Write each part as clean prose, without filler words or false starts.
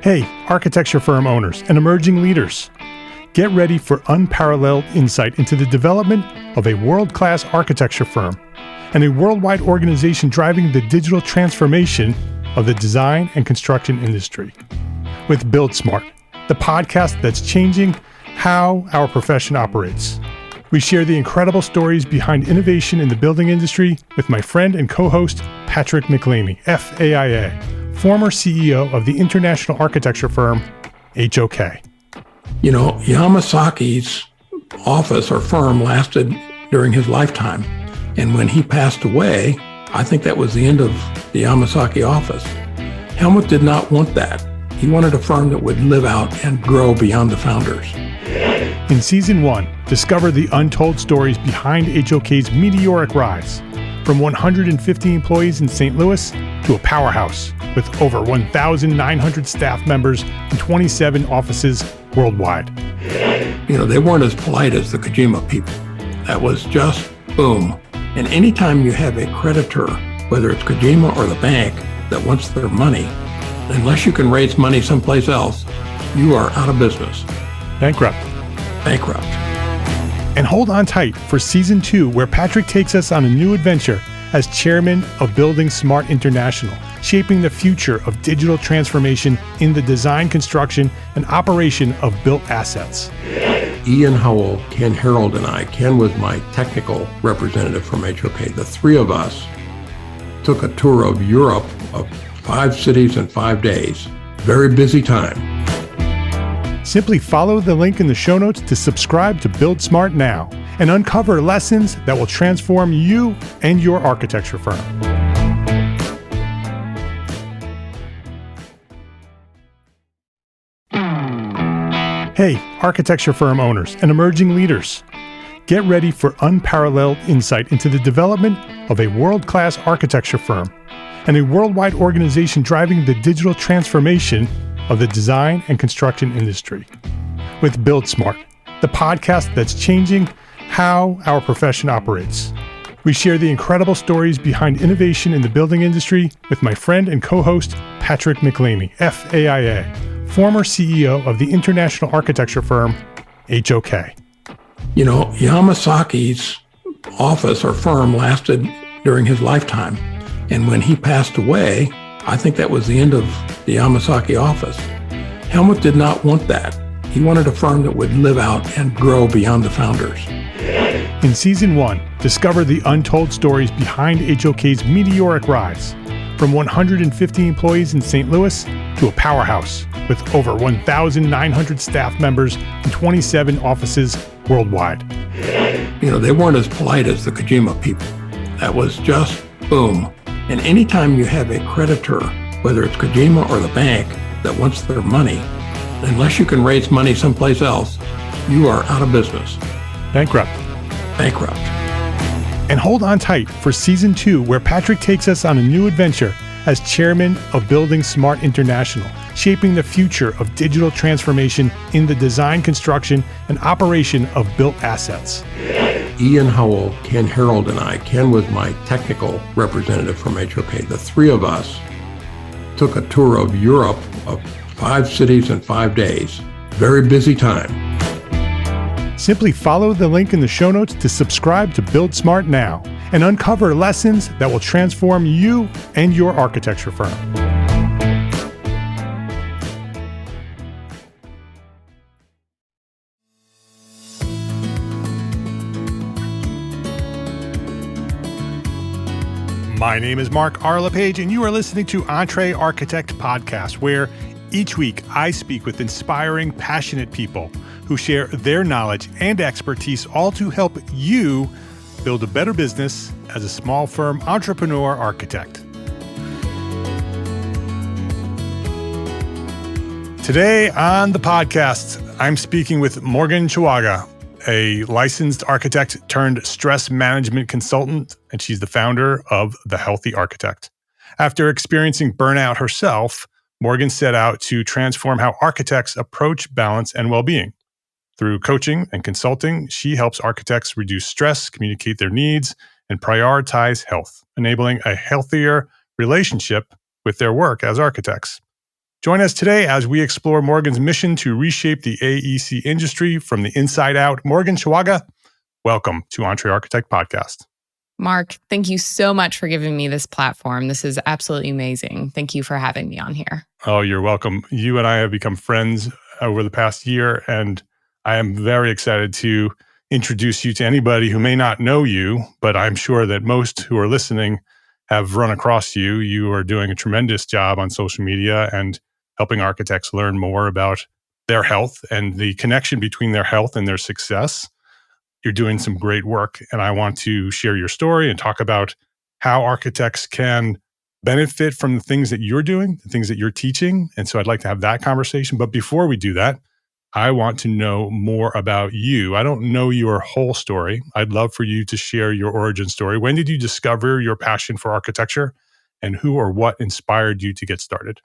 Hey, architecture firm owners and emerging leaders. Get ready for unparalleled insight into the development of a world-class architecture firm and a worldwide organization driving the digital transformation of the design and construction industry. With Build Smart, the podcast that's changing how our profession operates. We share the incredible stories behind innovation in the building industry with my friend and co-host, Patrick McLeamy, FAIA, former CEO of the international architecture firm, HOK. You know, Yamasaki's office or firm lasted during his lifetime. And when he passed away, I think that was the end of the Yamasaki office. Helmut did not want that. He wanted a firm that would live out and grow beyond the founders. In Season 1, discover the untold stories behind HOK's meteoric rise, from 150 employees in St. Louis to a powerhouse with over 1,900 staff members and 27 offices worldwide. You know, they weren't as polite as the Kojima people. That was just boom. And anytime you have a creditor, whether it's Kojima or the bank, that wants their money, unless you can raise money someplace else, you are out of business. Bankrupt. And hold on tight for Season 2, where Patrick takes us on a new adventure as chairman of Building Smart International, shaping the future of digital transformation in the design, construction, and operation of built assets. Ian Howell, Ken Harold, and I, Ken was my technical representative from HOK. The three of us took a tour of Europe of 5 cities in 5 days. Very busy time. Simply follow the link in the show notes to subscribe to Build Smart now and uncover lessons that will transform you and your architecture firm. Hey, architecture firm owners and emerging leaders. Get ready for unparalleled insight into the development of a world-class architecture firm and a worldwide organization driving the digital transformation of the design and construction industry. With Build Smart, the podcast that's changing how our profession operates. We share the incredible stories behind innovation in the building industry with my friend and co-host, Patrick McLeamy, FAIA, former CEO of the international architecture firm, HOK. You know, Yamasaki's office or firm lasted during his lifetime. And when he passed away, I think that was the end of the Yamasaki office. Helmut did not want that. He wanted a firm that would live out and grow beyond the founders. In Season 1, discover the untold stories behind HOK's meteoric rise, from 150 employees in St. Louis to a powerhouse with over 1,900 staff members and 27 offices worldwide. You know, they weren't as polite as the Kojima people. That was just boom. And anytime you have a creditor, whether it's Kojima or the bank, that wants their money, unless you can raise money someplace else, you are out of business. Bankrupt. And hold on tight for Season 2, where Patrick takes us on a new adventure as chairman of Building Smart International, shaping the future of digital transformation in the design, construction, and operation of built assets. Ian Howell, Ken Harold, and I, Ken was my technical representative from HOK. The three of us took a tour of Europe of 5 cities in 5 days. Very busy time. Simply follow the link in the show notes to subscribe to Build Smart now and uncover lessons that will transform you and your architecture firm. My name is Mark R. LePage, and you are listening to Entre Architect Podcast, where each week I speak with inspiring, passionate people who share their knowledge and expertise, all to help you build a better business as a small firm entrepreneur architect. Today on the podcast, I'm speaking with Morgan Chawaga, a licensed architect turned stress management consultant, and she's the founder of The Healthy Architect. After experiencing burnout herself, Morgan set out to transform how architects approach balance and well-being. Through coaching and consulting, she helps architects reduce stress, communicate their needs, and prioritize health, enabling a healthier relationship with their work as architects. Join us today as we explore Morgan's mission to reshape the AEC industry from the inside out. Morgan Chawaga, welcome to EntreArchitect Podcast. Mark, thank you so much for giving me this platform. This is absolutely amazing. Thank you for having me on here. Oh, you're welcome. You and I have become friends over the past year, and I am very excited to introduce you to anybody who may not know you, but I'm sure that most who are listening have run across you. You are doing a tremendous job on social media and helping architects learn more about their health and the connection between their health and their success. You're doing some great work, and I want to share your story and talk about how architects can benefit from the things that you're doing, the things that you're teaching. And so I'd like to have that conversation. But before we do that, I want to know more about you. I don't know your whole story. I'd love for you to share your origin story. When did you discover your passion for architecture, and who or what inspired you to get started?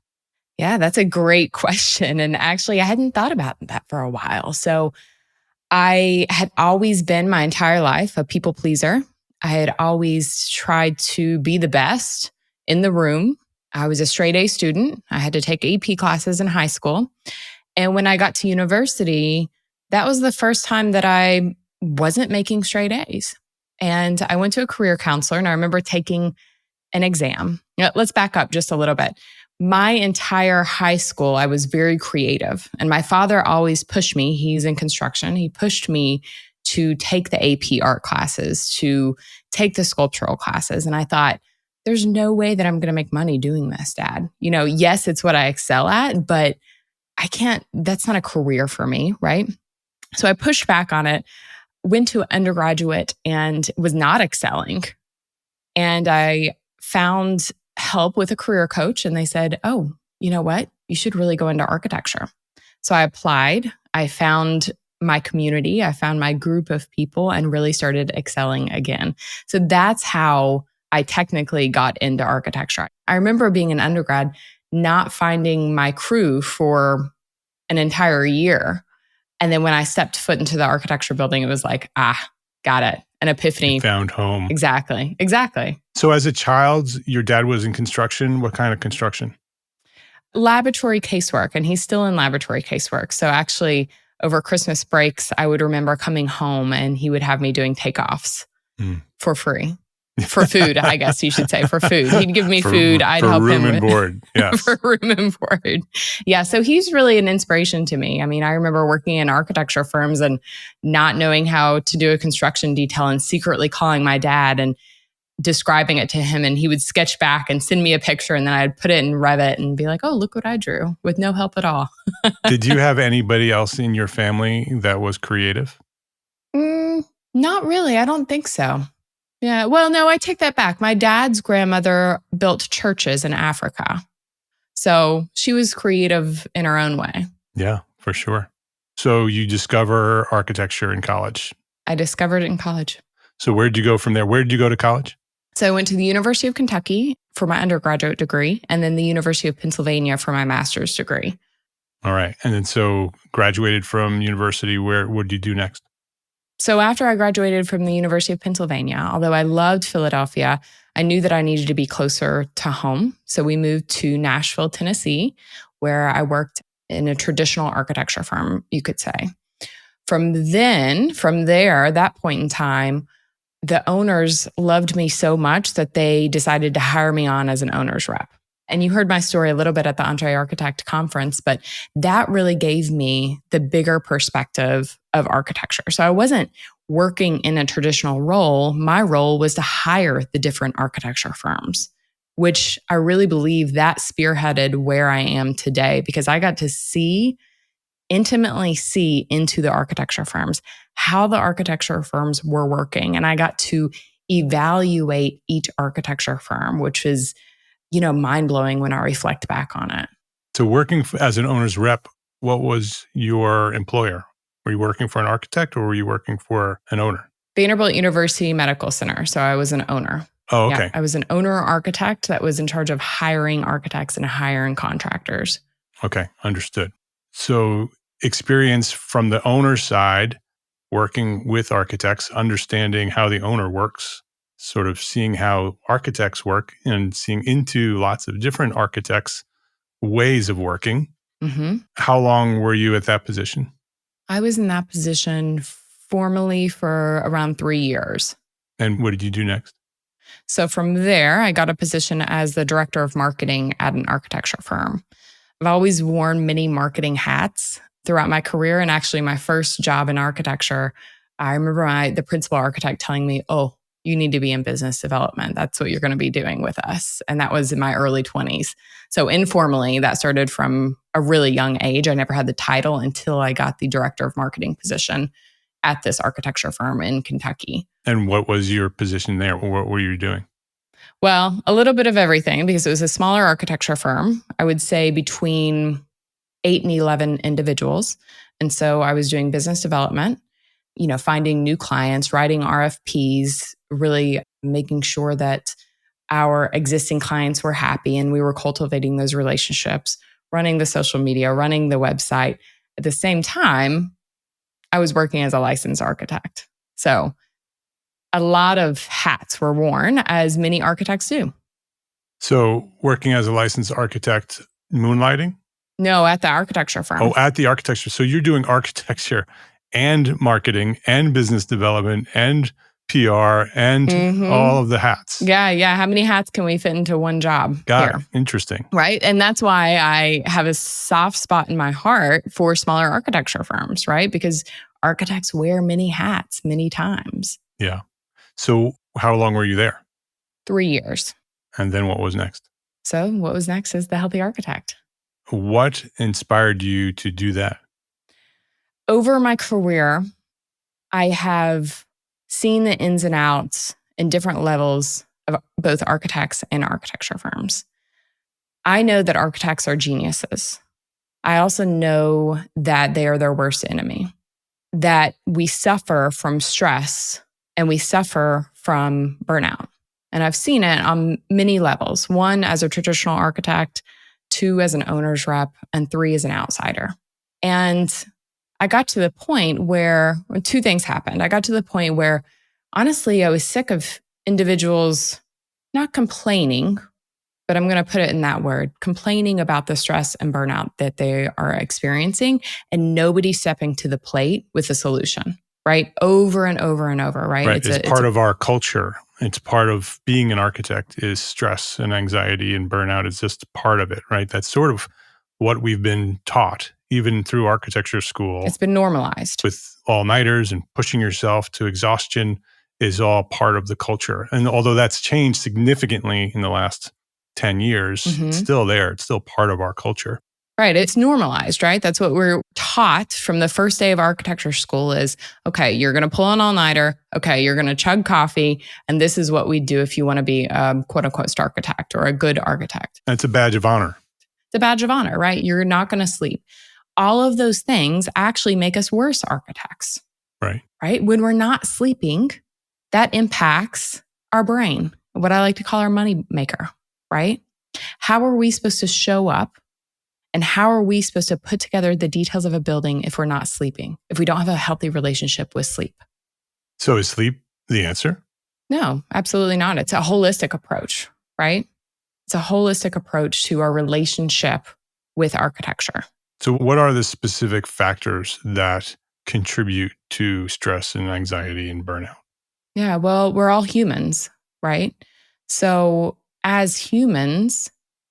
Yeah, that's a great question. And actually, I hadn't thought about that for a while. So I had always been my entire life a people pleaser. I had always tried to be the best in the room. I was a straight A student. I had to take AP classes in high school. And when I got to university, that was the first time that I wasn't making straight A's. And I went to a career counselor, and I remember taking an exam. Now, let's back up just a little bit. My entire high school, I was very creative. And my father always pushed me. He's in construction. He pushed me to take the AP art classes, to take the sculptural classes. And I thought, there's no way that I'm going to make money doing this, Dad. You know, yes, it's what I excel at, but I can't, that's not a career for me, right? So I pushed back on it, went to undergraduate and was not excelling. And I found help with a career coach, and they said, oh, you know what? You should really go into architecture. So I applied. I found my community. I found my group of people and really started excelling again. So that's how I technically got into architecture. I remember being an undergrad, not finding my crew for an entire year. And then when I stepped foot into the architecture building, it was like, got it. An epiphany. You found home. Exactly. So as a child, your dad was in construction. What kind of construction? Laboratory casework, and he's still in laboratory casework. So actually, over Christmas breaks, I would remember coming home and he would have me doing takeoffs for free. For food, I guess you should say, for food. He'd give me food. I'd help him room and board. Yes. For room and board. Yeah. So he's really an inspiration to me. I mean, I remember working in architecture firms and not knowing how to do a construction detail and secretly calling my dad and describing it to him. And he would sketch back and send me a picture. And then I'd put it in Revit and be like, oh, look what I drew, with no help at all. Did you have anybody else in your family that was creative? Not really. I don't think so. Yeah. Well, no, I take that back. My dad's grandmother built churches in Africa. So she was creative in her own way. Yeah, for sure. So you discover architecture in college. I discovered it in college. So where did you go from there? Where did you go to college? So I went to the University of Kentucky for my undergraduate degree, and then the University of Pennsylvania for my master's degree. All right. And then so graduated from university, what did you do next? So after I graduated from the University of Pennsylvania, although I loved Philadelphia, I knew that I needed to be closer to home. So we moved to Nashville, Tennessee, where I worked in a traditional architecture firm, you could say. From there, that point in time, the owners loved me so much that they decided to hire me on as an owner's rep. And you heard my story a little bit at the EntreArchitect conference, but that really gave me the bigger perspective of architecture. So I wasn't working in a traditional role. My role was to hire the different architecture firms, which I really believe that spearheaded where I am today, because I got to intimately see into the architecture firms, how the architecture firms were working. And I got to evaluate each architecture firm, which is mind-blowing when I reflect back on it. So working as an owner's rep, what was your employer? Were you working for an architect or were you working for an owner? Vanderbilt University Medical Center. So I was an owner. Oh, okay. Yeah, I was an owner architect that was in charge of hiring architects and hiring contractors. Okay, understood. So experience from the owner side, working with architects, understanding how the owner works, sort of seeing how architects work and seeing into lots of different architects. ways of working. Mm-hmm. How long were you at that position? I was in that position formally for around 3 years. And what did you do next? So from there, I got a position as the director of marketing at an architecture firm. I've always worn many marketing hats throughout my career. And actually, my first job in architecture, I remember the principal architect telling me, "Oh, you need to be in business development. That's what you're going to be doing with us." And that was in my early 20s. So informally, that started from a really young age. I never had the title until I got the director of marketing position at this architecture firm in Kentucky. And what was your position there? What were you doing? Well, a little bit of everything because it was a smaller architecture firm. I would say between 8 and 11 individuals. And so I was doing business development, finding new clients, writing RFPs, really making sure that our existing clients were happy and we were cultivating those relationships, running the social media, running the website. At the same time, I was working as a licensed architect. So a lot of hats were worn, as many architects do. So working as a licensed architect, moonlighting? No, at the architecture firm. Oh, at the architecture. So you're doing architecture and marketing and business development and PR and all of the hats. Yeah. How many hats can we fit into one job Got it. Interesting. Right. And that's why I have a soft spot in my heart for smaller architecture firms, right? Because architects wear many hats many times. Yeah. So how long were you there? 3 years. And then what was next? So what was next is the healthy architect. What inspired you to do that? Over my career, I have seen the ins and outs in different levels of both architects and architecture firms. I know that architects are geniuses. I also know that they are their worst enemy, that we suffer from stress and we suffer from burnout. And I've seen it on many levels. 1, as a traditional architect, 2, as an owner's rep, and 3, as an outsider. And I got to the point where 2 things happened. I got to the point where, honestly, I was sick of individuals not complaining, but I'm going to put it in that word, complaining about the stress and burnout that they are experiencing, and nobody stepping to the plate with a solution, right? Over and over and over, right? Right. It's part of our culture. It's part of being an architect is stress and anxiety, and burnout is just part of it, right? That's sort of what we've been taught, even through architecture school. It's been normalized. With all-nighters and pushing yourself to exhaustion is all part of the culture. And although that's changed significantly in the last 10 years, it's still there. It's still part of our culture. Right. It's normalized, right? That's what we're taught from the first day of architecture school is, okay, you're going to pull an all-nighter. Okay, you're going to chug coffee. And this is what we do if you want to be a quote-unquote star architect or a good architect. That's a badge of honor. It's a badge of honor, right? You're not going to sleep. All of those things actually make us worse architects. Right. Right? When we're not sleeping, that impacts our brain, what I like to call our money maker, right? How are we supposed to show up? And how are we supposed to put together the details of a building if we're not sleeping, if we don't have a healthy relationship with sleep? So is sleep the answer? No, absolutely not. It's a holistic approach, right? It's a holistic approach to our relationship with architecture. So what are the specific factors that contribute to stress and anxiety and burnout? Yeah, well, we're all humans, right? So as humans,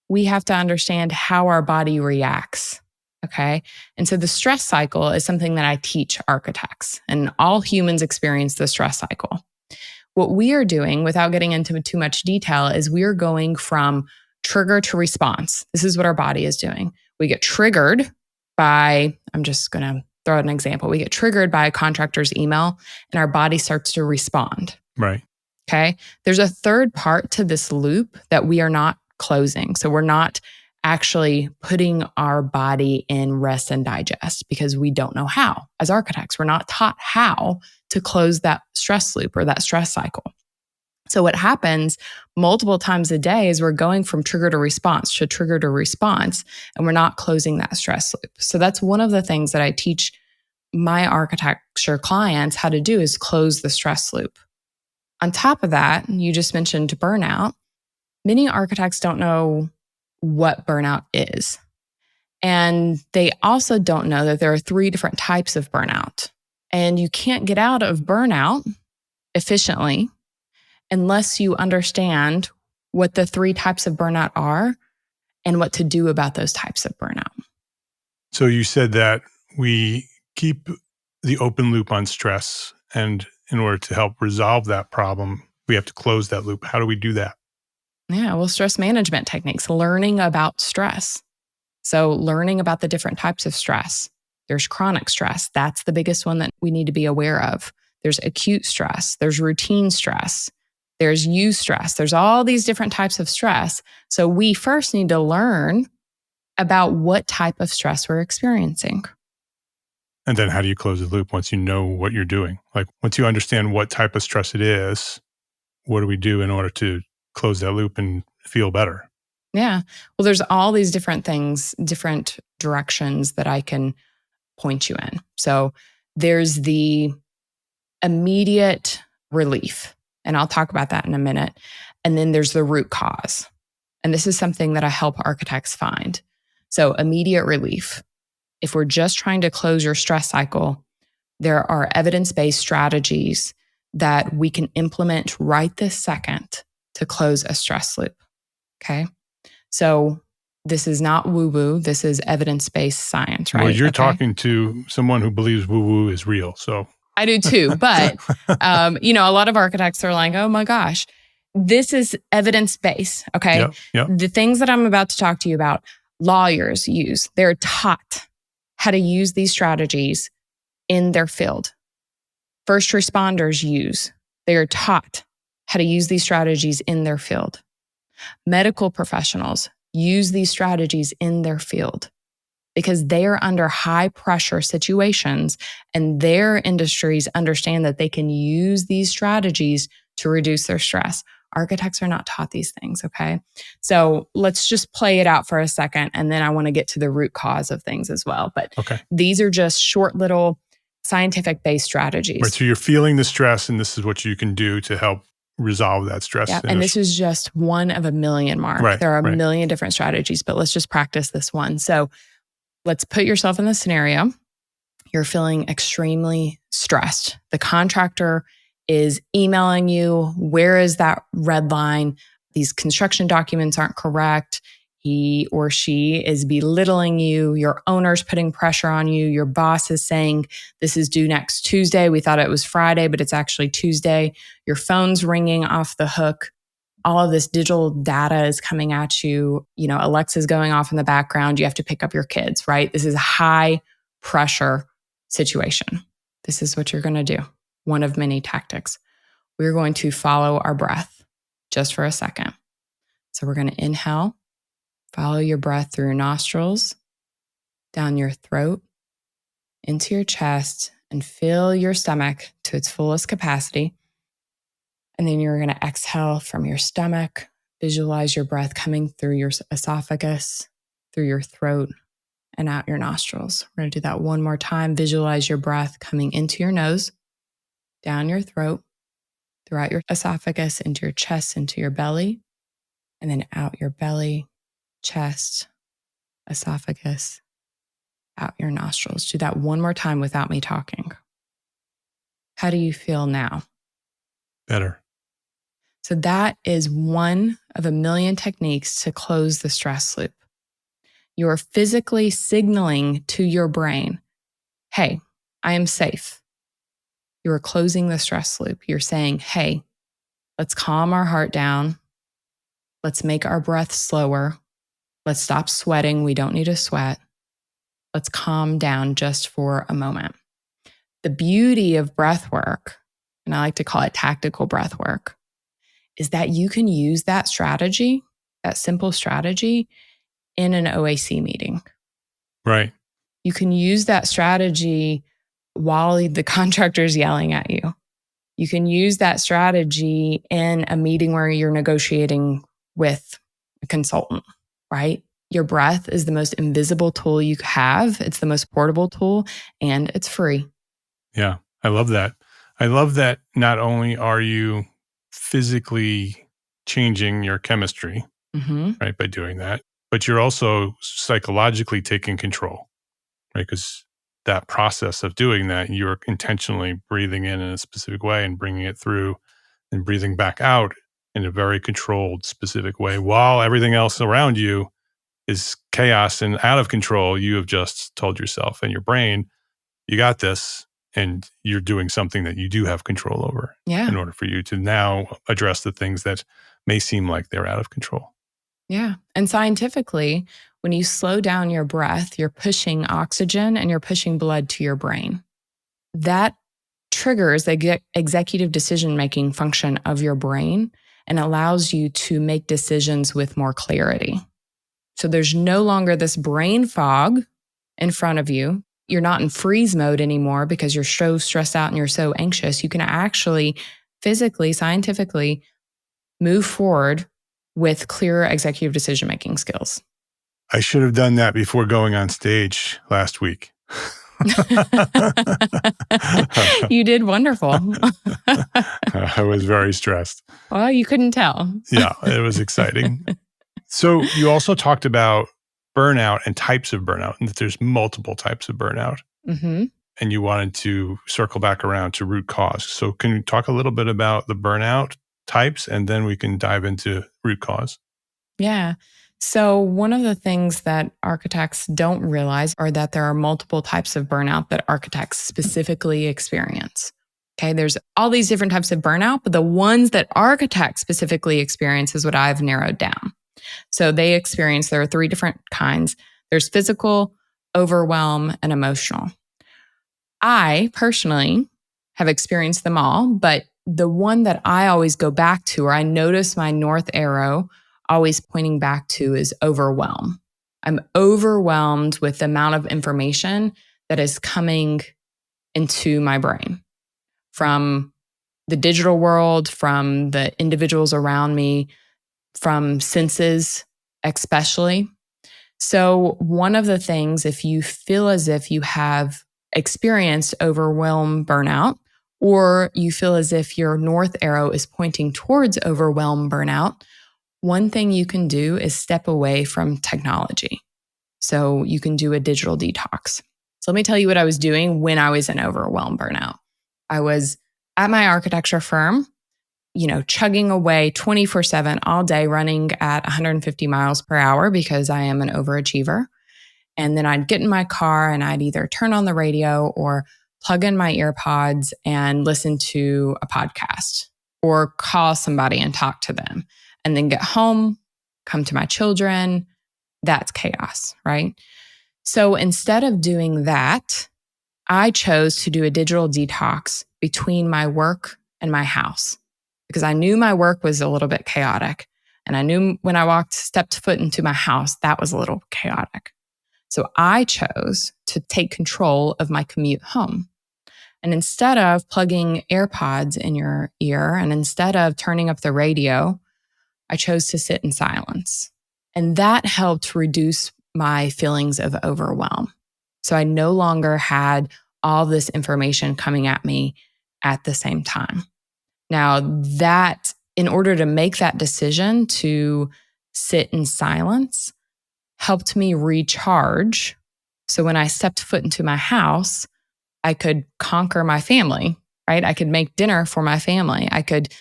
we have to understand how our body reacts, okay? And so the stress cycle is something that I teach architects, and all humans experience the stress cycle. What we are doing, without getting into too much detail, is we are going from trigger to response. This is what our body is doing. We get triggered by, I'm just going to throw out an example. We get triggered by a contractor's email and our body starts to respond. Right. Okay. There's a third part to this loop that we are not closing. So we're not actually putting our body in rest and digest because we don't know how. As architects, we're not taught how to close that stress loop or that stress cycle. So what happens multiple times a day is we're going from trigger to response, and we're not closing that stress loop. So that's one of the things that I teach my architecture clients how to do is close the stress loop. On top of that, you just mentioned burnout. Many architects don't know what burnout is. And they also don't know that there are 3 different types of burnout. And you can't get out of burnout efficiently unless you understand what the 3 types of burnout are and what to do about those types of burnout. So you said that we keep the open loop on stress, and in order to help resolve that problem, we have to close that loop. How do we do that? Yeah, well, stress management techniques, learning about stress. So, learning about the different types of stress. There's chronic stress. That's the biggest one that we need to be aware of. There's acute stress. There's routine stress. There's eustress. There's all these different types of stress. So, we first need to learn about what type of stress we're experiencing. And then how do you close the loop once you know what you're doing? Like once you understand what type of stress it is, what do we do in order to close that loop and feel better? Yeah. Well, there's all these different things, different directions that I can point you in. So there's the immediate relief, and I'll talk about that in a minute. And then there's the root cause. And this is something that I help architects find. So immediate relief. If we're just trying to close your stress cycle, there are evidence-based strategies that we can implement right this second to close a stress loop. Okay. So this is not woo-woo. This is evidence-based science, right? Well, you're Okay? talking to someone who believes woo-woo is real. So I do too. But, a lot of architects are like, oh my gosh, this is evidence-based. Okay. Yep. The things that I'm about to talk to you about, lawyers use, they're taught how to use these strategies in their field. First responders use, they are taught how to use these strategies in their field. Medical professionals use these strategies in their field because they are under high pressure situations and their industries understand that they can use these strategies to reduce their stress. Architects are not taught these things, okay? So let's just play it out for a second, and then I want to get to the root cause of things as well. But These are just short little scientific-based strategies. Right, so you're feeling the stress, and this is what you can do to help resolve that stress. Yeah, and this is just one of a million, Mark. Right, there are right. a million different strategies, but let's just practice this one. So let's put yourself in the scenario. You're feeling extremely stressed. The contractor is emailing you. Where is that red line? These construction documents aren't correct. He or she is belittling you. Your owner's putting pressure on you. Your boss is saying, this is due next Tuesday. We thought it was Friday, but it's actually Tuesday. Your phone's ringing off the hook. All of this digital data is coming at you. Alexa's going off in the background. You have to pick up your kids, right? This is a high pressure situation. This is what you're going to do. One of many tactics. We're going to follow our breath just for a second. So we're going to inhale, follow your breath through your nostrils, down your throat, into your chest, and fill your stomach to its fullest capacity. And then you're going to exhale from your stomach. Visualize your breath coming through your esophagus, through your throat, and out your nostrils. We're going to do that one more time. Visualize your breath coming into your nose, down your throat, throughout your esophagus, into your chest, into your belly, and then out your belly, chest, esophagus, out your nostrils. Do that one more time without me talking. How do you feel now? Better. So that is one of a million techniques to close the stress loop. You're physically signaling to your brain, hey, I am safe. You're closing the stress loop. You're saying, hey, let's calm our heart down. Let's make our breath slower. Let's stop sweating. We don't need to sweat. Let's calm down just for a moment. The beauty of breath work, and I like to call it tactical breath work, is that you can use that strategy, that simple strategy, in an OAC meeting. Right. You can use that strategy while the contractor is yelling at you. You can use that strategy in a meeting where you're negotiating with a consultant, right? Your breath is the most invisible tool you have. It's the most portable tool, and it's free. Yeah, I love that. I love that not only are you physically changing your chemistry, right, by doing that, but you're also psychologically taking control, right? Because that process of doing that, you're intentionally breathing in a specific way and bringing it through and breathing back out in a very controlled, specific way while everything else around you is chaos and out of control. You have just told yourself and your brain, you got this, and you're doing something that you do have control over in order for you to now address the things that may seem like they're out of control. Yeah. And scientifically, when you slow down your breath, you're pushing oxygen and you're pushing blood to your brain. That triggers the executive decision-making function of your brain and allows you to make decisions with more clarity. So there's no longer this brain fog in front of you. You're not in freeze mode anymore because you're so stressed out and you're so anxious. You can actually physically, scientifically move forward with clearer executive decision-making skills. I should have done that before going on stage last week. You did wonderful. I was very stressed. Well, you couldn't tell. Yeah, it was exciting. So you also talked about burnout and types of burnout, and that there's multiple types of burnout. Mm-hmm. And you wanted to circle back around to root cause. So can you talk a little bit about the burnout types, and then we can dive into root cause? Yeah. So one of the things that architects don't realize are that there are multiple types of burnout that architects specifically experience. Okay, there's all these different types of burnout, but the ones that architects specifically experience is what I've narrowed down. So there are 3 different kinds. There's physical, overwhelm, and emotional. I personally have experienced them all, but the one that I always go back to, or I notice my north arrow always pointing back to, is overwhelm. I'm overwhelmed with the amount of information that is coming into my brain from the digital world, from the individuals around me, from senses especially. So one of the things, if you feel as if you have experienced overwhelm burnout, or you feel as if your north arrow is pointing towards overwhelm burnout, one thing you can do is step away from technology. So you can do a digital detox. So let me tell you what I was doing when I was in overwhelm burnout. I was at my architecture firm, chugging away 24/7 all day, running at 150 miles per hour because I am an overachiever. And then I'd get in my car and I'd either turn on the radio or plug in my earpods and listen to a podcast or call somebody and talk to them. And then get home, come to my children. That's chaos, right? So instead of doing that, I chose to do a digital detox between my work and my house because I knew my work was a little bit chaotic. And I knew when I stepped foot into my house, that was a little chaotic. So I chose to take control of my commute home. And instead of plugging AirPods in your ear and instead of turning up the radio, I chose to sit in silence. And that helped reduce my feelings of overwhelm. So I no longer had all this information coming at me at the same time. Now, that in order to make that decision to sit in silence helped me recharge. So when I stepped foot into my house, I could conquer my family, right? I could make dinner for my family. I could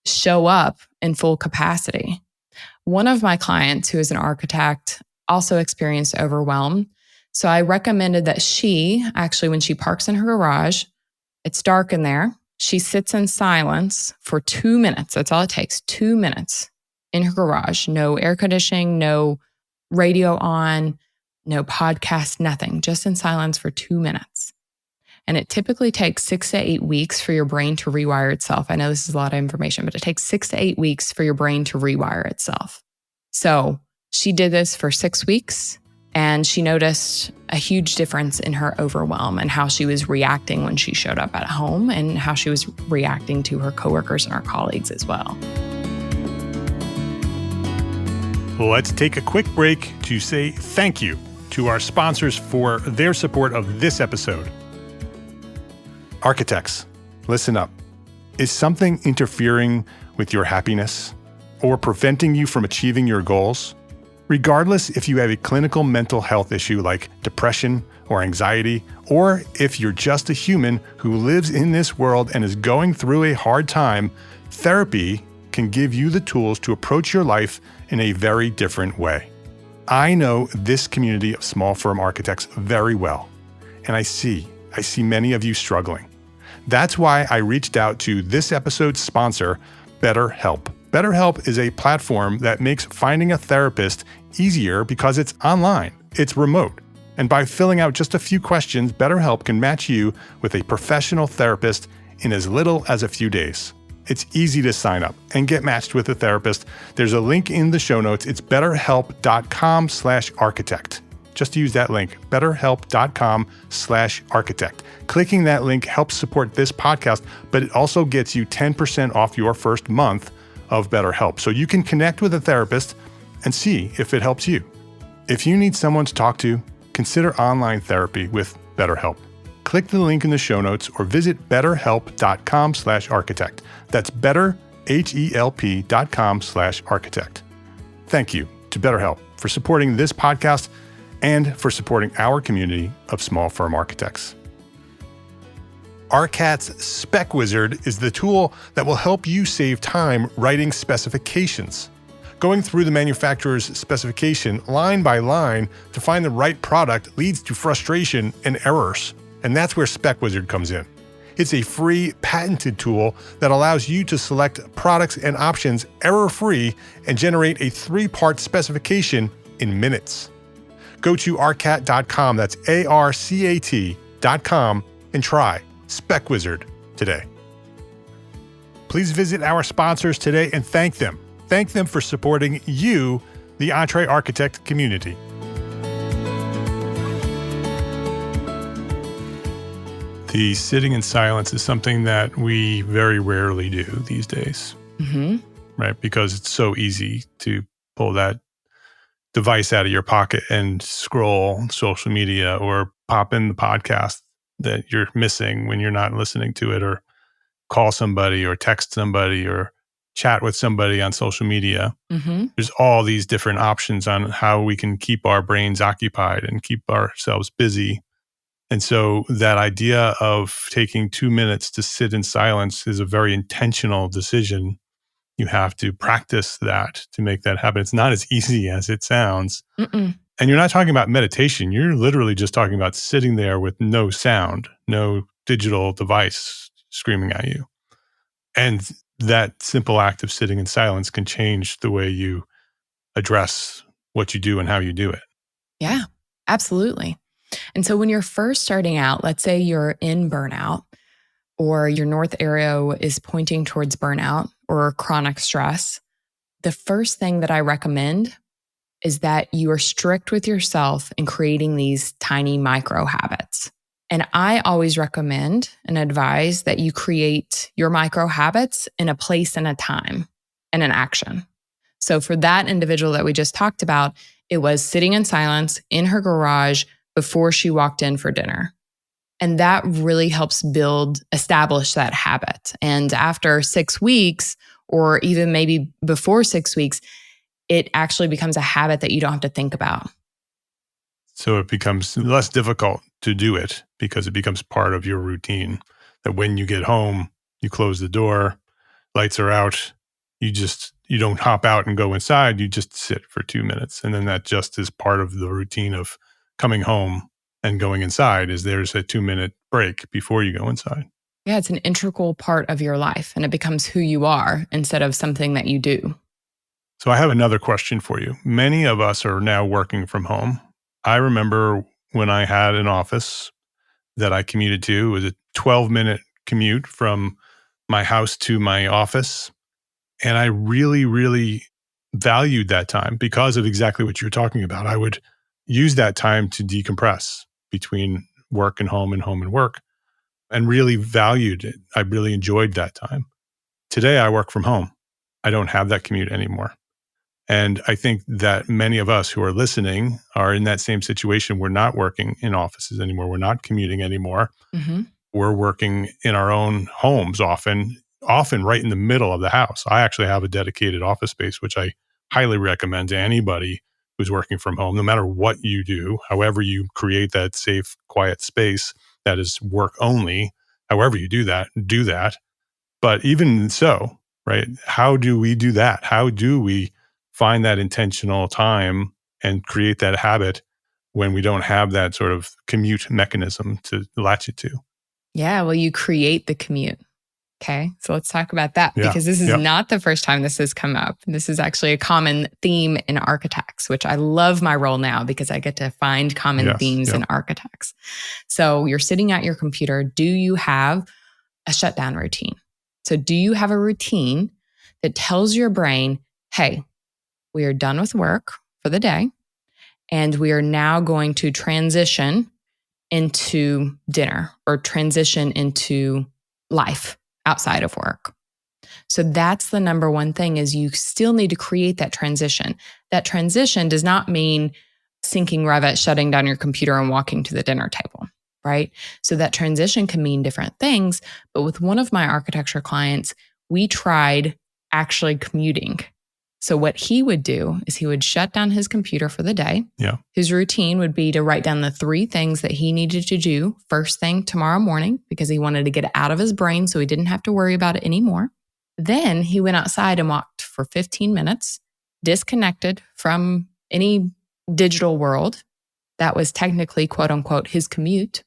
show up in full capacity. One of my clients, who is an architect, also experienced overwhelm. So I recommended that she, actually, when she parks in her garage, it's dark in there, she sits in silence for 2 minutes. That's all it takes, 2 minutes in her garage. No air conditioning, no radio on, no podcast, nothing, just in silence for 2 minutes. And it typically takes 6 to 8 weeks for your brain to rewire itself. I know this is a lot of information, but it takes 6 to 8 weeks for your brain to rewire itself. So she did this for 6 weeks, and she noticed a huge difference in her overwhelm and how she was reacting when she showed up at home and how she was reacting to her coworkers and her colleagues as well. Let's take a quick break to say thank you to our sponsors for their support of this episode. Architects, listen up. Is something interfering with your happiness or preventing you from achieving your goals? Regardless if you have a clinical mental health issue like depression or anxiety, or if you're just a human who lives in this world and is going through a hard time, therapy can give you the tools to approach your life in a very different way. I know this community of small firm architects very well, and I see many of you struggling. That's why I reached out to this episode's sponsor, BetterHelp. BetterHelp is a platform that makes finding a therapist easier because it's online, it's remote. And by filling out just a few questions, BetterHelp can match you with a professional therapist in as little as a few days. It's easy to sign up and get matched with a therapist. There's a link in the show notes. It's betterhelp.com/architect. Just use that link, betterhelp.com/architect. Clicking that link helps support this podcast, but it also gets you 10% off your first month of BetterHelp. So you can connect with a therapist and see if it helps you. If you need someone to talk to, consider online therapy with BetterHelp. Click the link in the show notes or visit betterhelp.com/architect. That's betterhelp.com/architect. Thank you to BetterHelp for supporting this podcast and for supporting our community of small firm architects. ARCAT's Spec Wizard is the tool that will help you save time writing specifications. Going through the manufacturer's specification line by line to find the right product leads to frustration and errors. And that's where Spec Wizard comes in. It's a free, patented tool that allows you to select products and options error-free and generate a 3-part specification in minutes. Go to arcat.com, that's ARCAT.com, and try Spec Wizard today. Please visit our sponsors today and thank them. Thank them for supporting you, the EntreArchitect community. The sitting in silence is something that we very rarely do these days, right? Because it's so easy to pull that device out of your pocket and scroll social media or pop in the podcast that you're missing when you're not listening to it, or call somebody or text somebody or chat with somebody on social media. There's all these different options on how we can keep our brains occupied and keep ourselves busy. And so that idea of taking 2 minutes to sit in silence is a very intentional decision. You have to practice that to make that happen. It's not as easy as it sounds. And you're not talking about meditation. You're literally just talking about sitting there with no sound, no digital device screaming at you. And that simple act of sitting in silence can change the way you address what you do and how you do it. Yeah, absolutely. And so when you're first starting out, let's say you're in burnout, or your north arrow is pointing towards burnout or chronic stress, the first thing that I recommend is that you are strict with yourself in creating these tiny micro habits. And I always recommend and advise that you create your micro habits in a place and a time and an action. So for that individual that we just talked about, it was sitting in silence in her garage before she walked in for dinner. And that really helps establish that habit. And after 6 weeks, or even maybe before 6 weeks, it actually becomes a habit that you don't have to think about. So it becomes less difficult to do it because it becomes part of your routine. That when you get home, you close the door, lights are out, you don't hop out and go inside, you just sit for 2 minutes. And then that just is part of the routine of coming home and going inside. Is there's a 2-minute break before you go inside. Yeah, it's an integral part of your life, and it becomes who you are instead of something that you do. So I have another question for you. Many of us are now working from home. I remember when I had an office that I commuted to. It was a 12-minute commute from my house to my office. And I really, really valued that time because of exactly what you're talking about. I would use that time to decompress between work and home and work, and really valued it. I really enjoyed that time. Today, I work from home. I don't have that commute anymore. And I think that many of us who are listening are in that same situation. We're not working in offices anymore. We're not commuting anymore. We're working in our own homes often right in the middle of the house. I actually have a dedicated office space, which I highly recommend to anybody who's working from home, no matter what you do, however you create that safe, quiet space that is work only, however you do that. But even so, right, how do we do that? How do we find that intentional time and create that habit when we don't have that sort of commute mechanism to latch it to? Yeah, well, you create the commute. Okay, so let's talk about that because this is not the first time this has come up. This is actually a common theme in architects, which I love my role now because I get to find common themes in architects. So you're sitting at your computer. Do you have a shutdown routine? So do you have a routine that tells your brain, hey, we are done with work for the day, and we are now going to transition into dinner or transition into life outside of work? So that's the number one thing is you still need to create that transition. That transition does not mean syncing Revit, shutting down your computer and walking to the dinner table, right? So that transition can mean different things. But with one of my architecture clients, we tried actually commuting. So what he would do is he would shut down his computer for the day. Yeah. His routine would be to write down the 3 things that he needed to do first thing tomorrow morning because he wanted to get it out of his brain so he didn't have to worry about it anymore. Then he went outside and walked for 15 minutes, disconnected from any digital world. That was technically, quote unquote, his commute.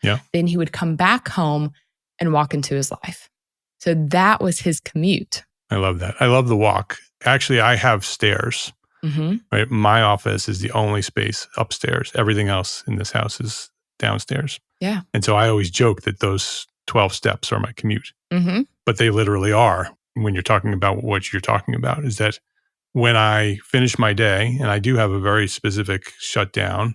Yeah. Then he would come back home and walk into his life. So that was his commute. I love that. I love the walk. Actually, I have stairs. Mm-hmm. Right? My office is the only space upstairs. Everything else in this house is downstairs. Yeah. And so I always joke that those 12 steps are my commute. Mm-hmm. But they literally are when you're talking about what you're talking about, is that when I finish my day, and I do have a very specific shutdown,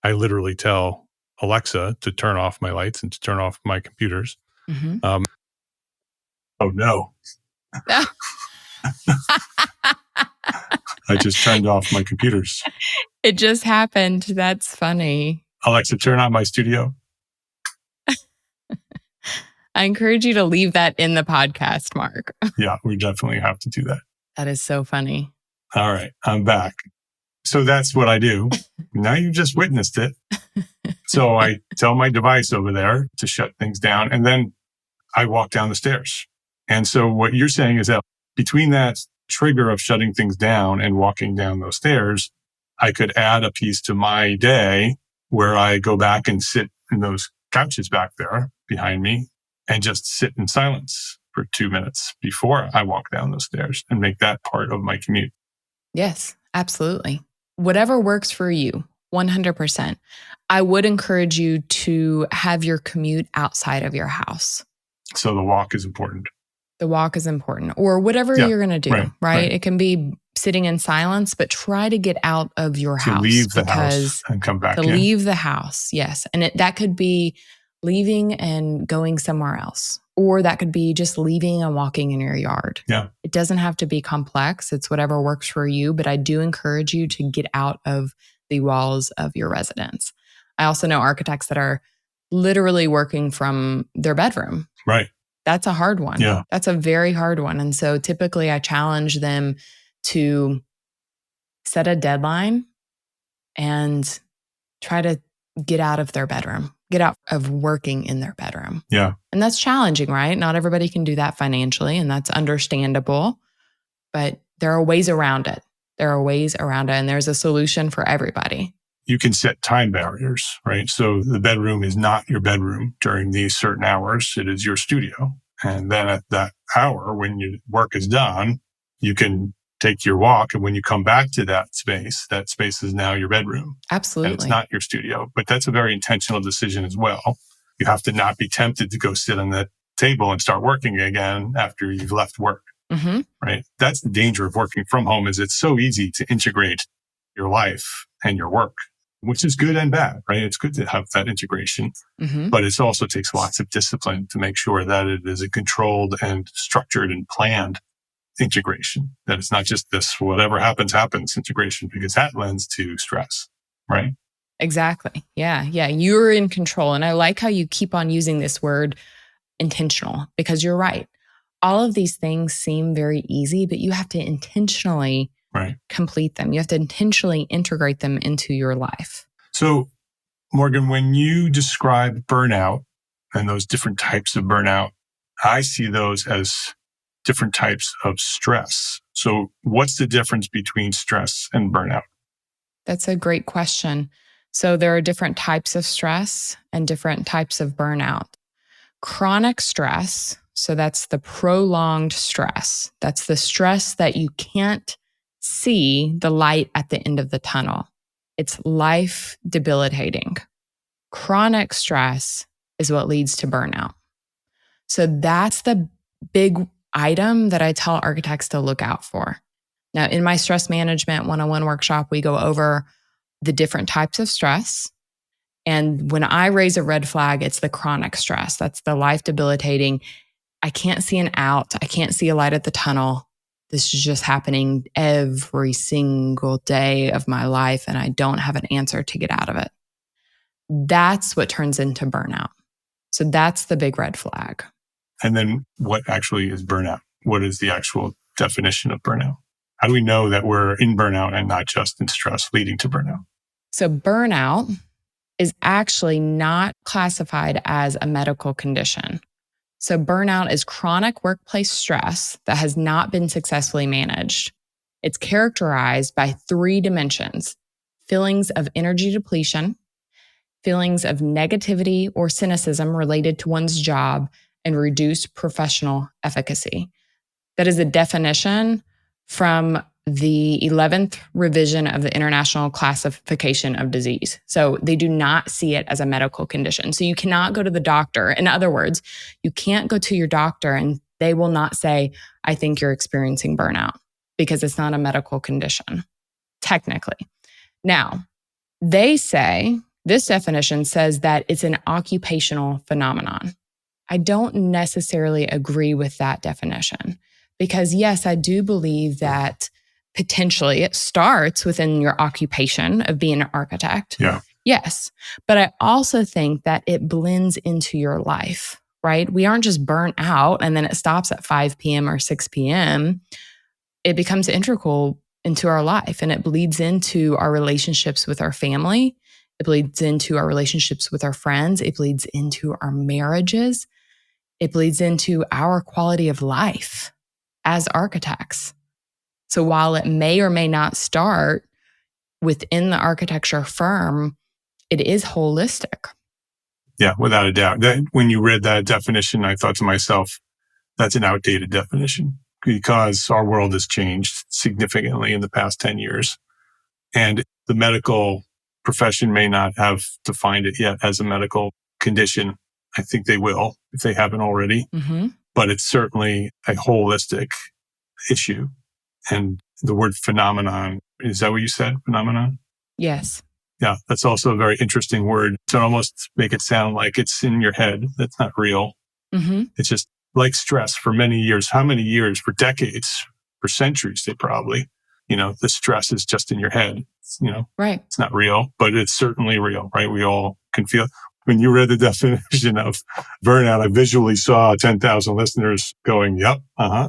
I literally tell Alexa to turn off my lights and to turn off my computers. Mm-hmm. Oh no. I just turned off my computers. It just happened. That's funny. Alexa, turn on my studio. I encourage you to leave that in the podcast, Mark. Yeah, we definitely have to do that. That is so funny. All right, I'm back. So that's what I do. Now you've just witnessed it. So I tell my device over there to shut things down, and then I walk down the stairs. And so what you're saying is that between that trigger of shutting things down and walking down those stairs, I could add a piece to my day where I go back and sit in those couches back there behind me and just sit in silence for 2 minutes before I walk down those stairs and make that part of my commute. Yes, absolutely. Whatever works for you, 100%. I would encourage you to have your commute outside of your house. So the walk is important. The walk is important, or whatever you're going to do, right? It can be sitting in silence, but try to get out of your house. To leave the house and come back in. To leave the house, yes. And that could be leaving and going somewhere else, or that could be just leaving and walking in your yard. Yeah. It doesn't have to be complex. It's whatever works for you, but I do encourage you to get out of the walls of your residence. I also know architects that are literally working from their bedroom. Right. That's a hard one. Yeah. That's a very hard one. And so typically I challenge them to set a deadline and try to get out of their bedroom, get out of working in their bedroom. Yeah. And that's challenging, right? Not everybody can do that financially, and that's understandable, but there are ways around it. And there's a solution for everybody. You can set time barriers, right? So the bedroom is not your bedroom during these certain hours. It is your studio. And then at that hour, when your work is done, you can take your walk. And when you come back to that space is now your bedroom. Absolutely. And it's not your studio. But that's a very intentional decision as well. You have to not be tempted to go sit on the table and start working again after you've left work, right? That's the danger of working from home, is it's so easy to integrate your life and your work, which is good and bad, right? It's good to have that integration, but it also takes lots of discipline to make sure that it is a controlled and structured and planned integration, that it's not just this whatever happens integration, because that lends to stress, right? Exactly. Yeah. You're in control. And I like how you keep on using this word intentional, because you're right. All of these things seem very easy, but you have to intentionally Right. complete them. You have to intentionally integrate them into your life. So, Morgan, when you describe burnout and those different types of burnout, I see those as different types of stress. So, what's the difference between stress and burnout? That's a great question. So there are different types of stress and different types of burnout. Chronic stress, so that's the prolonged stress. That's the stress that you can't see the light at the end of the tunnel. It's life debilitating. Chronic stress is what leads to burnout. So that's the big item that I tell architects to look out for. Now, in my stress management 101 workshop, we go over the different types of stress. And when I raise a red flag, it's the chronic stress. That's the life debilitating. I can't see an out. I can't see a light at the tunnel. This is just happening every single day of my life, and I don't have an answer to get out of it. That's what turns into burnout. So that's the big red flag. And then what actually is burnout? What is the actual definition of burnout? How do we know that we're in burnout and not just in stress leading to burnout? So burnout is actually not classified as a medical condition. So burnout is chronic workplace stress that has not been successfully managed. It's characterized by 3 dimensions: feelings of energy depletion, feelings of negativity or cynicism related to one's job, and reduced professional efficacy. That is a definition from the 11th revision of the International Classification of Disease. So they do not see it as a medical condition. So you cannot go to the doctor. In other words, you can't go to your doctor and they will not say, I think you're experiencing burnout, because it's not a medical condition, technically. Now, they say, this definition says that it's an occupational phenomenon. I don't necessarily agree with that definition, because yes, I do believe that potentially it starts within your occupation of being an architect. Yeah. Yes. But I also think that it blends into your life, right? We aren't just burnt out and then it stops at 5 p.m. or 6 p.m. It becomes integral into our life, and it bleeds into our relationships with our family. It bleeds into our relationships with our friends. It bleeds into our marriages. It bleeds into our quality of life as architects. So while it may or may not start within the architecture firm, it is holistic. Yeah, without a doubt. When you read that definition, I thought to myself, that's an outdated definition, because our world has changed significantly in the past 10 years. And the medical profession may not have defined it yet as a medical condition. I think they will, if they haven't already. Mm-hmm. But it's certainly a holistic issue. And the word phenomenon, is that what you said? Phenomenon? Yes. Yeah, that's also a very interesting word to almost make it sound like it's in your head. That's not real. Mm-hmm. It's just like stress for many years. How many years? For decades, for centuries, they probably, the stress is just in your head. Right. It's not real, but it's certainly real, right? We all can feel. When you read the definition of burnout, I visually saw 10,000 listeners going, yep,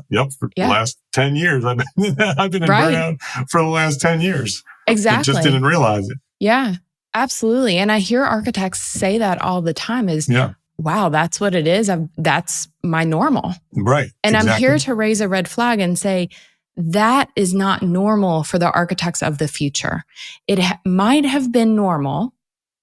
yep. For the last 10 years, I've been in burnout for the last 10 years. Exactly. I just didn't realize it. Yeah, absolutely. And I hear architects say that all the time is, wow, that's what it is. That's my normal. Right. And exactly. I'm here to raise a red flag and say, that is not normal for the architects of the future. It might have been normal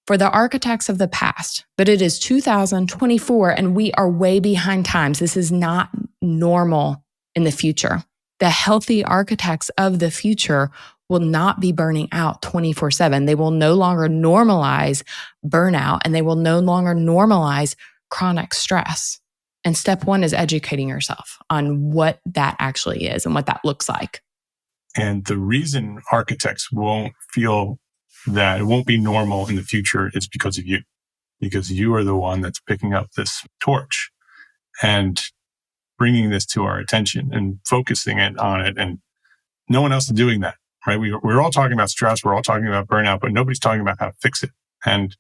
for the architects of the past, but it is 2024 and we are way behind times. This is not normal in the future. The healthy architects of the future will not be burning out 24/7. They will no longer normalize burnout, and they will no longer normalize chronic stress. And step 1 is educating yourself on what that actually is and what that looks like. And the reason architects won't feel that it won't be normal in the future is because of you, because you are the one that's picking up this torch and bringing this to our attention and focusing it on it. And no one else is doing that, right? We're all talking about stress. We're all talking about burnout, but nobody's talking about how to fix it. And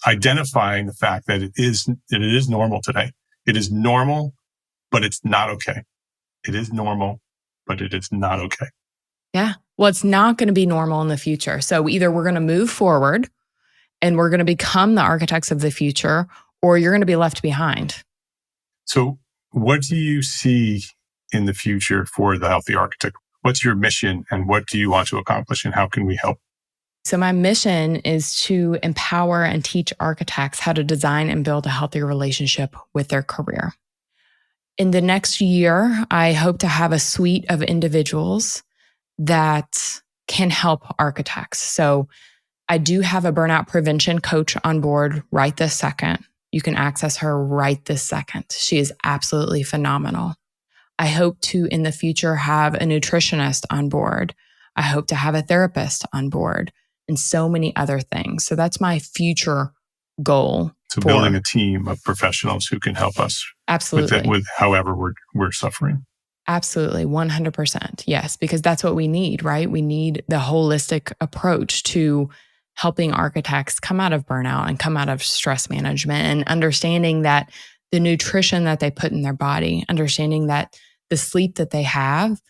identifying the fact that it is normal today. It is normal, but it's not okay. It is normal, but it is not okay. Yeah. Well, it's not going to be normal in the future. So either we're going to move forward and we're going to become the architects of the future, or you're going to be left behind. So what do you see in the future for the Healthy Architect? What's your mission and what do you want to accomplish and how can we help? So my mission is to empower and teach architects how to design and build a healthy relationship with their career. In the next year, I hope to have a suite of individuals that can help architects. So I do have a burnout prevention coach on board right this second. You can access her right this second. She is absolutely phenomenal. I hope to, in the future, have a nutritionist on board. I hope to have a therapist on board and so many other things. So that's my future goal. So building a team of professionals who can help us absolutely with however we're suffering. Absolutely, 100%. Yes, because that's what we need, right? We need the holistic approach to helping architects come out of burnout and come out of stress management and understanding that the nutrition that they put in their body, understanding that the sleep that they have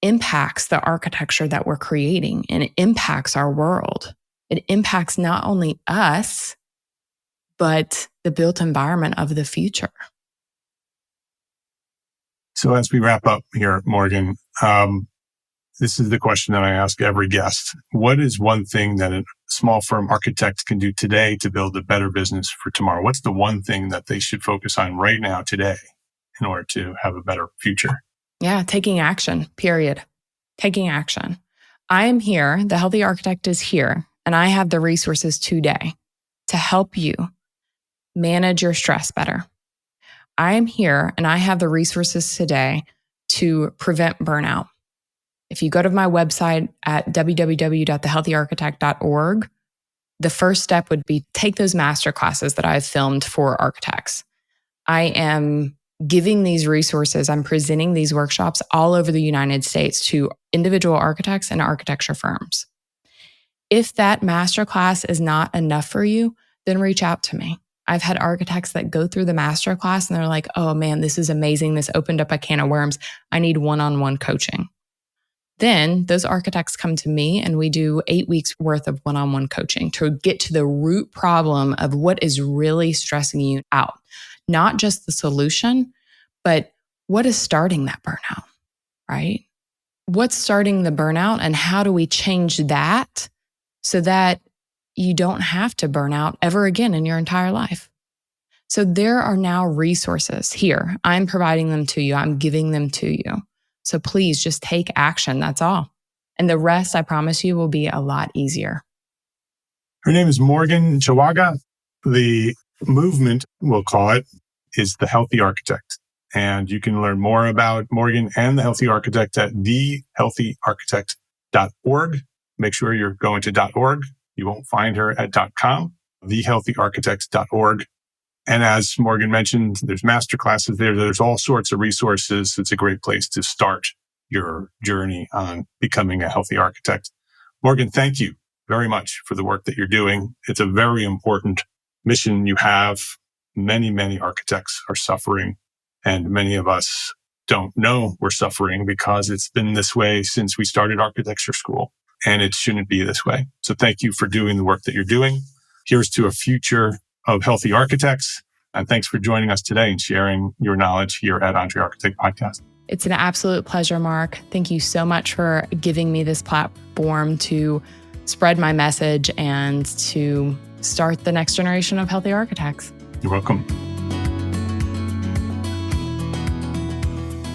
impacts the architecture that we're creating and it impacts our world. It impacts not only us, but the built environment of the future. So as we wrap up here, Morgan, this is the question that I ask every guest. What is one thing that a small firm architect can do today to build a better business for tomorrow? What's the one thing that they should focus on right now today in order to have a better future? Yeah, taking action, period. Taking action. I am here, the Healthy Architect is here, and I have the resources today to help you manage your stress better. I am here and I have the resources today to prevent burnout. If you go to my website at www.thehealthyarchitect.org, the first step would be take those masterclasses that I've filmed for architects. I am giving these resources, I'm presenting these workshops all over the United States to individual architects and architecture firms. If that masterclass is not enough for you, then reach out to me. I've had architects that go through the masterclass and they're like, oh man, this is amazing. This opened up a can of worms. I need one-on-one coaching. Then those architects come to me and we do 8 weeks worth of one-on-one coaching to get to the root problem of what is really stressing you out. Not just the solution, but what is starting that burnout, right? What's starting the burnout and how do we change that so that you don't have to burn out ever again in your entire life? So there are now resources here. I'm providing them to you. I'm giving them to you. So please just take action. That's all. And the rest, I promise you, will be a lot easier. Her name is Morgan Chawaga. The movement, we'll call it, is The Healthy Architect. And you can learn more about Morgan and The Healthy Architect at thehealthyarchitect.org. Make sure you're going to .org. You won't find her at .com, thehealthyarchitect.org. And as Morgan mentioned, there's masterclasses there. There's all sorts of resources. It's a great place to start your journey on becoming a healthy architect. Morgan, thank you very much for the work that you're doing. It's a very important mission you have. Many, many architects are suffering, and many of us don't know we're suffering because it's been this way since we started architecture school. And it shouldn't be this way. So thank you for doing the work that you're doing. Here's to a future of healthy architects. And thanks for joining us today and sharing your knowledge here at Entre Architect Podcast. It's an absolute pleasure, Mark. Thank you so much for giving me this platform to spread my message and to start the next generation of healthy architects. You're welcome.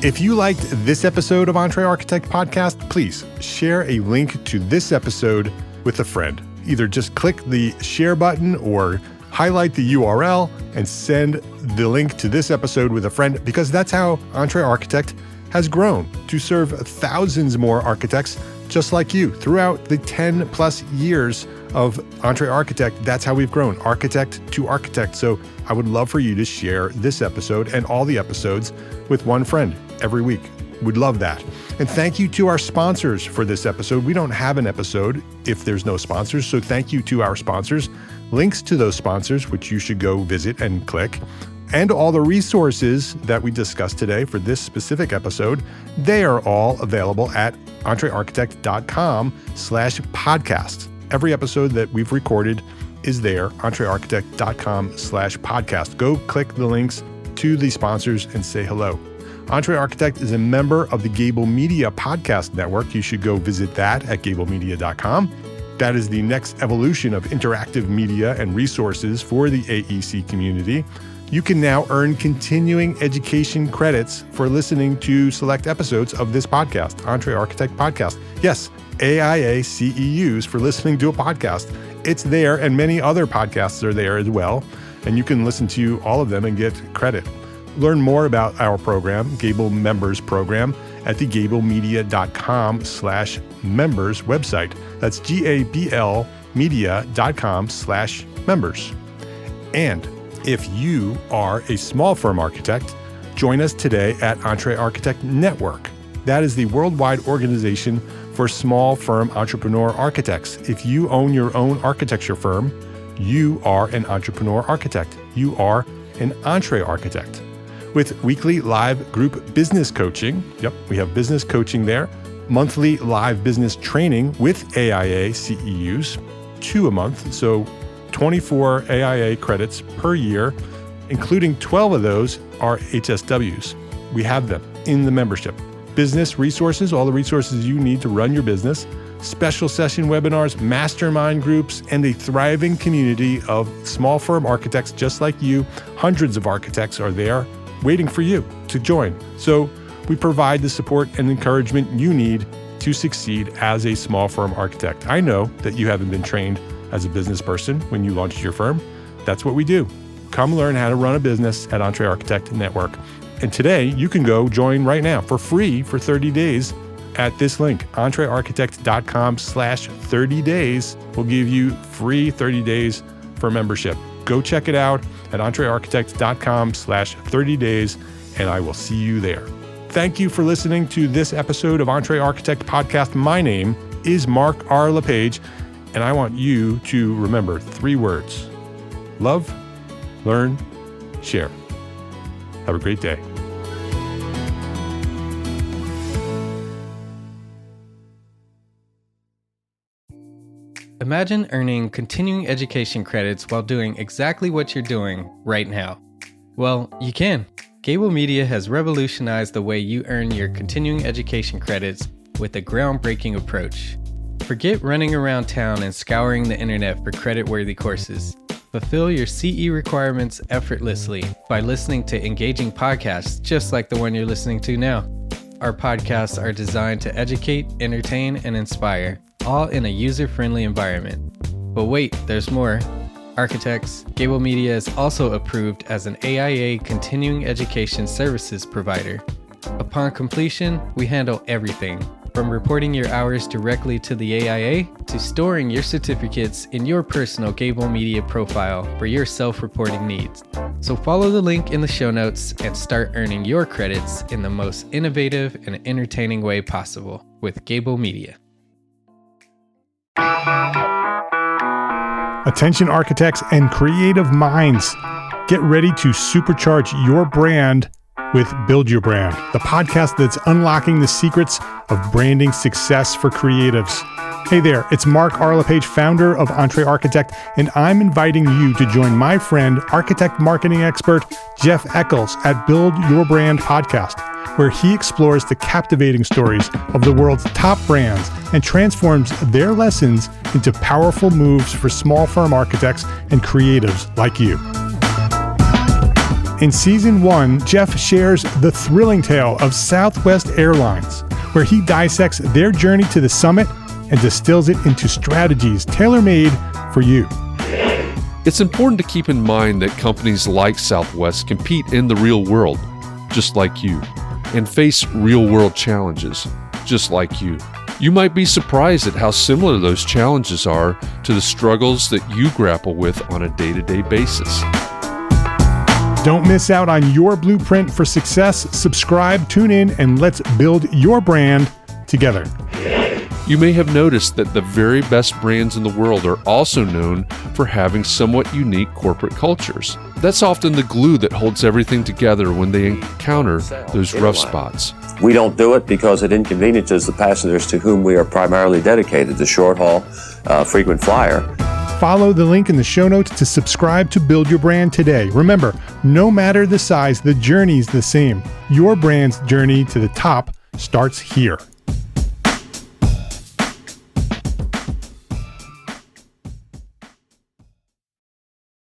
If you liked this episode of Entre Architect Podcast, please share a link to this episode with a friend. Either just click the share button or highlight the URL and send the link to this episode with a friend, because that's how Entre Architect has grown to serve thousands more architects just like you throughout the 10 plus years of Entre Architect. That's how we've grown, architect to architect. So I would love for you to share this episode and all the episodes with one friend every week. We'd love that. And thank you to our sponsors for this episode. We don't have an episode if there's no sponsors. So thank you to our sponsors. Links to those sponsors, which you should go visit and click, And all the resources that we discussed today for this specific episode, they are all available at entrearchitect.com/podcast. Every episode that we've recorded is there, entrearchitect.com/podcast. Go click the links to the sponsors and say hello. Entre Architect is a member of the Gable Media Podcast Network. You should go visit that at gablemedia.com. That is the next evolution of interactive media and resources for the AEC community. You can now earn continuing education credits for listening to select episodes of this podcast, Entre Architect Podcast. Yes, AIA CEUs for listening to a podcast. It's there, and many other podcasts are there as well, and you can listen to all of them and get credit. Learn more about our program, Gable Members Program, at the gablemedia.com/members website. That's GABL media.com/members. And if you are a small firm architect, join us today at Entre Architect Network. That is the worldwide organization for small firm entrepreneur architects. If you own your own architecture firm, you are an entrepreneur architect. You are an Entre Architect. With weekly live group business coaching, we have business coaching there, monthly live business training with AIA CEUs, 2 a month, so 24 AIA credits per year, including 12 of those are HSWs. We have them in the membership. Business resources, all the resources you need to run your business, special session webinars, mastermind groups, and a thriving community of small firm architects just like you. Hundreds of architects are there waiting for you to join. So we provide the support and encouragement you need to succeed as a small firm architect. I know that you haven't been trained as a business person when you launched your firm. That's what we do. Come learn how to run a business at Entre Architect Network. And today you can go join right now for free for 30 days at this link, entrearchitect.com/30 days will give you free 30 days for membership. Go check it out at entrearchitect.com/30 days, and I will see you there. Thank you for listening to this episode of Entre Architect Podcast. My name is Mark R. LePage, and I want you to remember 3 words: love, learn, share. Have a great day. Imagine earning continuing education credits while doing exactly what you're doing right now. Well, you can. Gable Media has revolutionized the way you earn your continuing education credits with a groundbreaking approach. Forget running around town and scouring the internet for credit-worthy courses. Fulfill your CE requirements effortlessly by listening to engaging podcasts just like the one you're listening to now. Our podcasts are designed to educate, entertain, and inspire, all in a user-friendly environment. But wait, there's more. Architects, Gable Media is also approved as an AIA continuing education services provider. Upon completion, we handle everything, from reporting your hours directly to the AIA to storing your certificates in your personal Gable Media profile for your self-reporting needs. So follow the link in the show notes and start earning your credits in the most innovative and entertaining way possible with Gable Media. Attention architects and creative minds, get ready to supercharge your brand with Build Your Brand, the podcast that's unlocking the secrets of branding success for creatives. Hey there, it's Mark R. LePage, founder of Entre Architect, and I'm inviting you to join my friend, architect marketing expert Jeff Eccles at Build Your Brand podcast, where he explores the captivating stories of the world's top brands and transforms their lessons into powerful moves for small firm architects and creatives like you. In Season 1, Jeff shares the thrilling tale of Southwest Airlines, where he dissects their journey to the summit and distills it into strategies tailor-made for you. It's important to keep in mind that companies like Southwest compete in the real world, just like you, and face real-world challenges, just like you. You might be surprised at how similar those challenges are to the struggles that you grapple with on a day-to-day basis. Don't miss out on your blueprint for success. Subscribe, tune in, and let's build your brand together. You may have noticed that the very best brands in the world are also known for having somewhat unique corporate cultures. That's often the glue that holds everything together when they encounter those rough spots. We don't do it because it inconveniences the passengers to whom we are primarily dedicated, the short haul, frequent flyer. Follow the link in the show notes to subscribe to Build Your Brand today. Remember, no matter the size, the journey's the same. Your brand's journey to the top starts here.